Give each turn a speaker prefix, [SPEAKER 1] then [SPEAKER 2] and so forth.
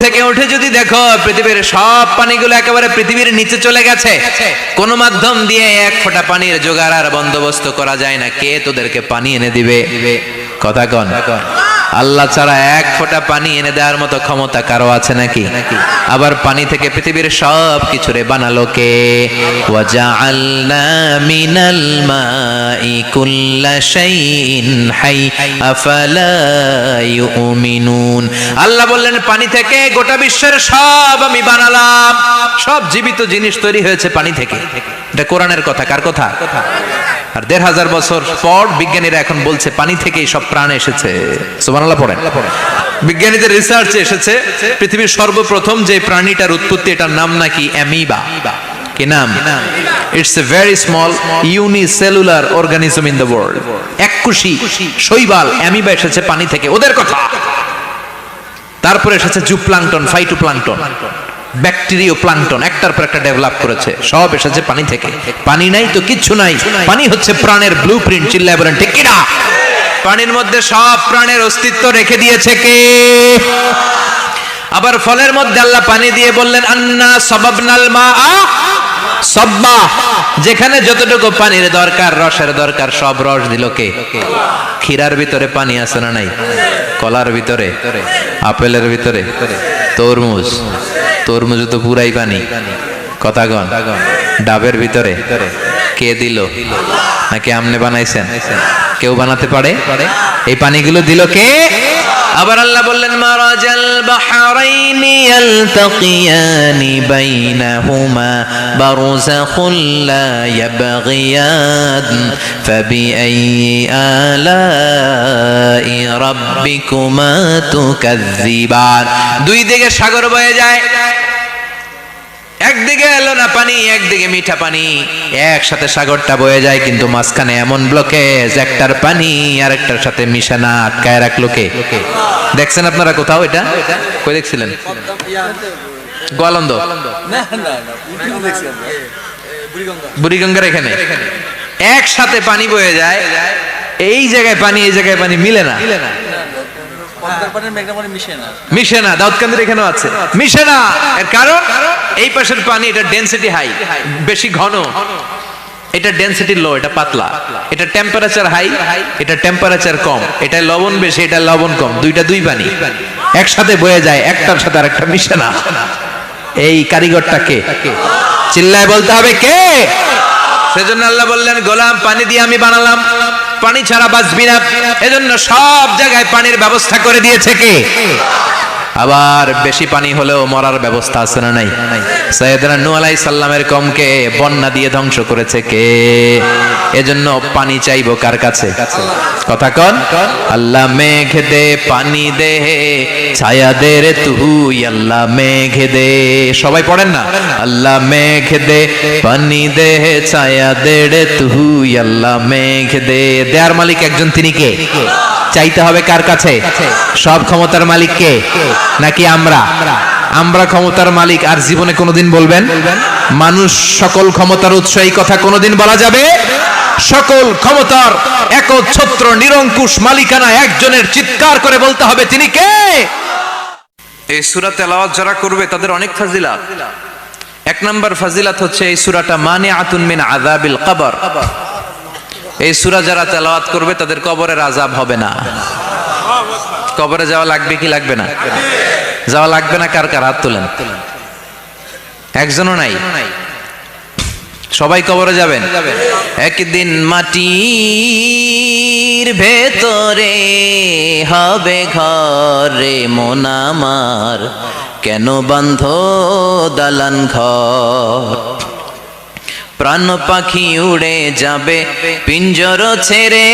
[SPEAKER 1] থেকে উঠে যদি দেখো পৃথিবীর সব পানিগুলো একেবারে পৃথিবীর নিচে চলে গেছে, কোন মাধ্যম দিয়ে এক ফোঁটা পানির জোগাড় আর বন্দোবস্ত করা যায় না, কে তোদেরকে পানি এনে দিবে? কথা কন। আল্লাহ ছাড়া এক ফোঁটা পানি এনে দেওয়ার মতো ক্ষমতা কারো আছে নাকি? আবার পানি থেকে পৃথিবীর সব কিছুরে বানালো কে? ওয়াজআলনা মিনাল মাই কুল্লা শাইইন হাই আফালা ইউমিনুন। আল্লাহ বললেন পানি থেকে গোটা বিশ্বের সব আমি বানালাম, সব জীবিত জিনিস তৈরি হয়েছে পানি থেকে। এটা কোরআনের কথা। কার কথা? আর ১৫০০ বছর পর বিজ্ঞানীরা এখন বলছে পানি থেকেই সব প্রাণ এসেছে। সুবহানাল্লাহ পড়েন। বিজ্ঞানীদের রিসার্চে এসেছে পৃথিবীর সর্বপ্রথম যে প্রাণীটার উৎপত্তি, এটার নাম নাকি অ্যামিবা। কি নাম? It's a very small unicellular organism in the world. এককোষী শৈবাল অ্যামিবা এসেছে পানি থেকে, ওদের কথা। তারপরে এসেছে জুপ্লাঙ্কটন, ফাইটোপ্লাঙ্কটন, ব্যাকটেরিয়া প্লাঙ্কটন, একটার পর একটা ডেভেলপ করেছে, সব এসেছে পানি থেকে। পানি নাই তো কিচ্ছু নাই। পানি হচ্ছে প্রাণের ব্লুপ্রিন্ট। চিল্লায় বলেন ঠিক কিনা? পানির মধ্যে সব প্রাণের অস্তিত্ব রেখে দিয়েছে কে? আবার ফলের মধ্যে আল্লাহ পানি দিয়ে বললেন আন্না সাবাবনাল মাআ সাব্বা। যেখানে যতটুকু পানির দরকার, রসের দরকার, সব রস দিল কে? ক্ষীরার ভিতরে পানি আছে না নাই? কলার ভিতরে, আপেলের ভিতরে, তরমুজ, তরমুজ তো পুরাই পানি। কথা গন। ডাবের ভিতরে কে দিল? নাকি আমনে বানাইছেন? কেউ বানাতে পারে? এই পানিগুলো দিল কে? আবার আল্লাহ বললেন মারাজাল বাহরাইনি ইয়ালতাকিয়ানি বাইনাহুমা বারযাখুল লা ইয়াবগিয়ান ফাবিআইয়ি আলাই রাব্বিকুমা তুকাযযিবান। দুই দিকে সাগর বয়ে যায়, একদিকে এলো না পানি, একদিকে মিঠা পানি, একসাথে সাগরটা বয়ে যায়, কিন্তু মাঝখানে এমন ব্লকেজ, একটার পানি আর একটার সাথে মিশে না, আটকায় রাখলো কে? দেখছেন আপনারা কোথাও এটা? কই দেখছিলেন? গোয়ালন্দ, বুড়িগঙ্গার এখানে একসাথে পানি বয়ে যায়, এই জায়গায় পানি, এই জায়গায় পানি মিলে না, মিশে না। দাউদকান্দির এখানেও আছে, মিশে না। এর কারণ এই পাশের পানি, এটা ডেনসিটি হাই, বেশি ঘন, এটা ডেনসিটি লো, এটা পাতলা, এটা টেম্পারেচার হাই, এটা টেম্পারেচার কম, এটা লবণ বেশি, এটা লবণ কম, দুইটা দুই পানি একসাথে বয়ে যায়, একটার সাথে আরেকটা মিশে না। এই কারিগরটা কে? চিল্লায় বলতে হবে কে? সেজন্য আল্লাহ বললেন গোলাম পানি দিয়ে আমি বানালাম, পানি ছাড়া বাঁচবি না। এজন্য সব জায়গায় পানির ব্যবস্থা করে দিয়েছে কে? আবার বেশি পানি হলেও মরার ব্যবস্থা আছে না নাই? সাইয়েদনা নূহ আলাইহিস সালামের কওমকে বন্যা দিয়ে ধ্বংস করেছে কে? এজন্য পানি চাইবো কার কাছে? কথা কন। আল্লাহ মেঘ দে পানি দে, ছায়া দে রে তুই আল্লাহ মেঘ দে। সবাই পড়েন না? আল্লাহ মেঘ দে পানি দে, ছায়া দে রে তুই আল্লাহ মেঘ দে। দেয়ার মালিক একজন, তিনি কে? চাইতে হবে কার কাছে? সব ক্ষমতার মালিক কে? নাকি আমরা? আমরা ক্ষমতার মালিক। আর জীবনে কোনোদিন বলবেন মানুষ সকল ক্ষমতার উৎস, এই কথা কোনোদিন বলা যাবে? সকল ক্ষমতার একচ্ছত্র নিরঙ্কুশ মালিকানা একজনের, চিৎকার করে বলতে হবে তিনি কে? এই সূরা তেলাওয়াত যারা করবে তাদের অনেক ফাজিলাত। এক নাম্বার ফাজিলাত হচ্ছে এই সূরাটা মানিআতুন মিন আযাবিল কবর। এই সূরা যারা তেলাওয়াত করবে তাদের কবরের আযাব হবে না। কবরে যাওয়া লাগবে কি লাগবে না? যাওয়া লাগবে না। কার কার হাত তোলেন? একজনও নাই। সবাই কবরে যাবেন। একদিন মাটির ভেতরে হবে ঘরে মন আমার, কেন বান্ধ দালান ঘর? প্রাণ পাখি উড়ে যাবে পিঞ্জর ছেড়ে,